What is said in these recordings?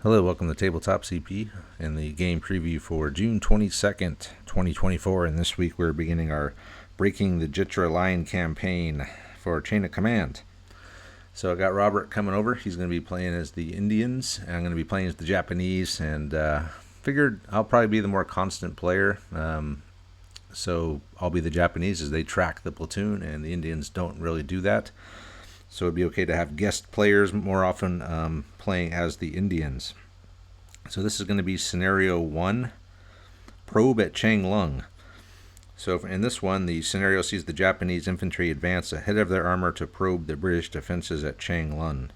Hello, welcome to Tabletop CP and the game preview for June 22nd, 2024. And this week we're beginning our Breaking the Jitra line campaign for Chain of Command. So I got Robert coming over. He's going to be playing as the Indians, and I'm going to be playing as the Japanese. And figured I'll probably be the more constant player. So I'll be the Japanese as they track the platoon, and the Indians don't really do that. So it'd be okay to have guest players more often playing as the Indians. So this is going to be Scenario 1, Probe at Changlung. So in this one, the scenario sees the Japanese infantry advance ahead of their armor to probe the British defenses at Changlun.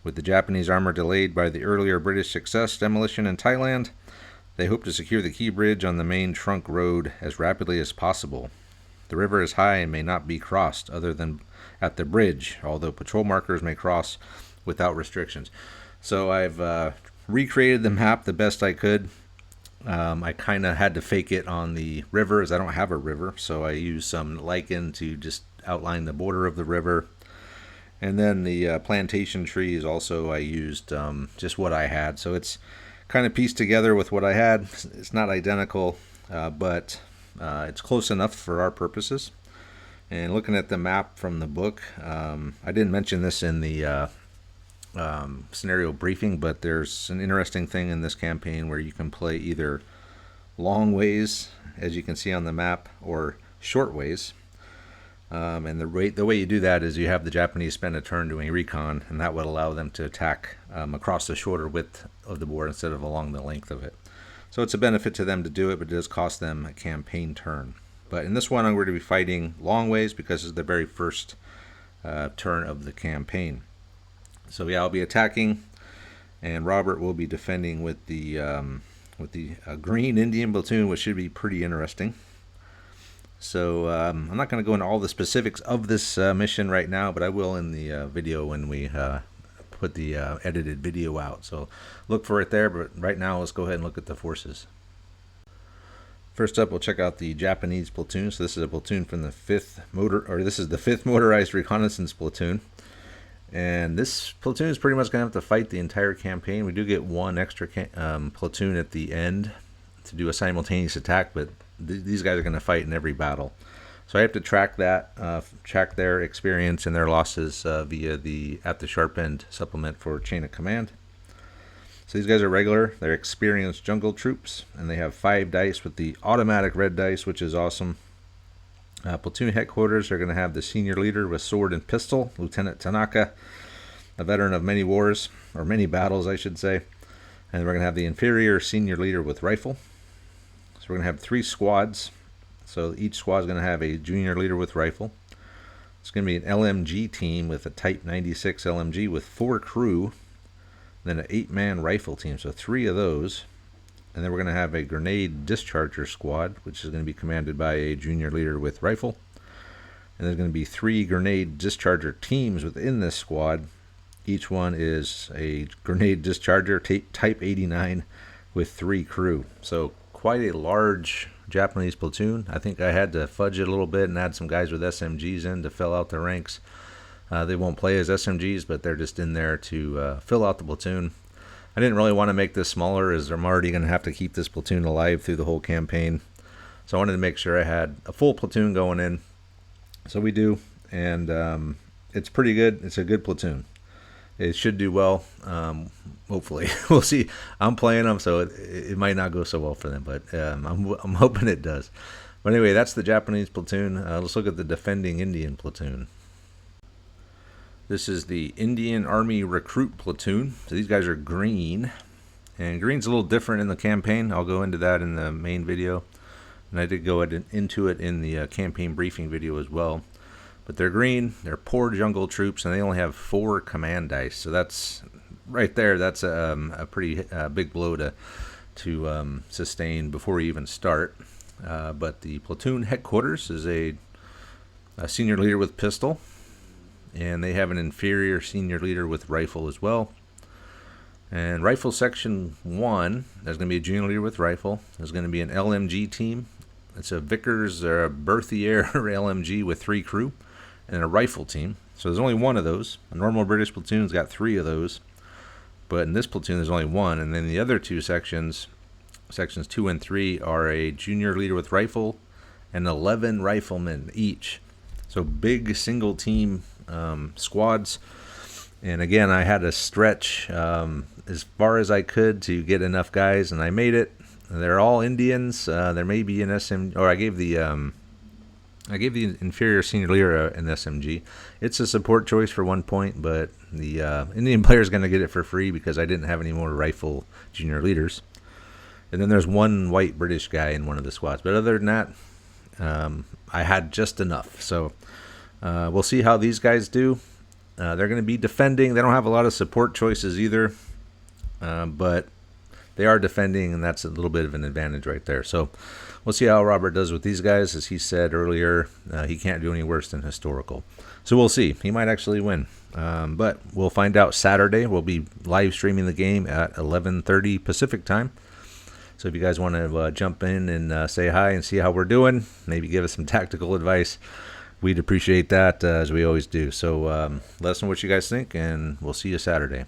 With the Japanese armor delayed by the earlier British success demolition in Thailand, they hope to secure the key bridge on the main trunk road as rapidly as possible. The river is high and may not be crossed other than at the bridge, although patrol markers may cross without restrictions. So I've recreated the map the best I could. I kind of had to fake it on the river as I don't have a river, so I used some lichen to just outline the border of the river. And then the plantation trees also I used just what I had. So it's kind of pieced together with what I had. It's not identical, but it's close enough for our purposes. And looking at the map from the book, I didn't mention this in the scenario briefing, but there's an interesting thing in this campaign where you can play either long ways, as you can see on the map, or short ways. And the way you do that is you have the Japanese spend a turn doing recon, and that would allow them to attack across the shorter width of the board instead of along the length of it. So it's a benefit to them to do it, but it does cost them a campaign turn. But in this one, I'm going to be fighting long ways because it's the very first turn of the campaign. So yeah, I'll be attacking, and Robert will be defending with the green Indian platoon, which should be pretty interesting. So I'm not going to go into all the specifics of this mission right now, but I will in the video when we put the edited video out. So look for it there, but right now let's go ahead and look at the forces. First up, we'll check out the Japanese platoon. So this is a platoon from the 5th Motorized Reconnaissance Platoon. And this platoon is pretty much going to have to fight the entire campaign. We do get one extra platoon at the end to do a simultaneous attack, but these guys are going to fight in every battle. So I have to track that, track their experience and their losses via the At the Sharp End supplement for Chain of Command. So these guys are regular. They're experienced jungle troops, and they have 5 dice with the automatic red dice, which is awesome. Platoon headquarters are going to have the senior leader with sword and pistol, Lieutenant Tanaka, a veteran of many wars, or many battles, I should say. And we're going to have the inferior senior leader with rifle. So we're going to have 3 squads. So each squad is going to have a junior leader with rifle. It's going to be an LMG team with a Type 96 LMG with 4 crew. Then an 8-man rifle team, so 3 of those. And then we're going to have a grenade discharger squad, which is going to be commanded by a junior leader with rifle. And there's going to be 3 grenade discharger teams within this squad. Each one is a grenade discharger Type 89 with 3 crew. So quite a large Japanese platoon. I think I had to fudge it a little bit and add some guys with SMGs in to fill out the ranks. They won't play as SMGs, but they're just in there to fill out the platoon. I didn't really want to make this smaller, as I'm already going to have to keep this platoon alive through the whole campaign. So I wanted to make sure I had a full platoon going in. So we do, and it's pretty good. It's a good platoon. It should do well, hopefully. We'll see. I'm playing them, so it might not go so well for them, but I'm hoping it does. But anyway, that's the Japanese platoon. Let's look at the defending Indian platoon. This is the Indian Army Recruit Platoon. So these guys are green. And green's a little different in the campaign. I'll go into that in the main video. And I did go into it in the campaign briefing video as well. But they're green. They're poor jungle troops. And they only have 4 command dice. So that's right there. That's a pretty big blow to sustain before you even start. But the platoon headquarters is a senior leader with pistol. And they have an inferior senior leader with rifle as well. And rifle section 1, there's going to be a junior leader with rifle. There's going to be an LMG team. It's a Vickers or a Berthier LMG with 3 crew. And a rifle team. So there's only 1 of those. A normal British platoon's got 3 of those. But in this platoon, there's only one. And then the other two sections 2 and 3, are a junior leader with rifle and 11 riflemen each. So big single team squads. And again, I had to stretch as far as I could to get enough guys, and I made it. They're all Indians. There may be an SMG, or I gave the inferior senior leader an SMG. It's a support choice for 1 point, but the Indian player is going to get it for free because I didn't have any more rifle junior leaders. And then there's one white British guy in one of the squads. But other than that, I had just enough. So we'll see how these guys do. They're going to be defending. They don't have a lot of support choices either, but they are defending, and that's a little bit of an advantage right there. So we'll see how Robert does with these guys. As he said earlier, he can't do any worse than historical. So we'll see. He might actually win. But we'll find out Saturday. We'll be live streaming the game at 11:30 Pacific time. So if you guys want to jump in and say hi and see how we're doing, maybe give us some tactical advice, we'd appreciate that, as we always do. So let us know what you guys think, and we'll see you Saturday.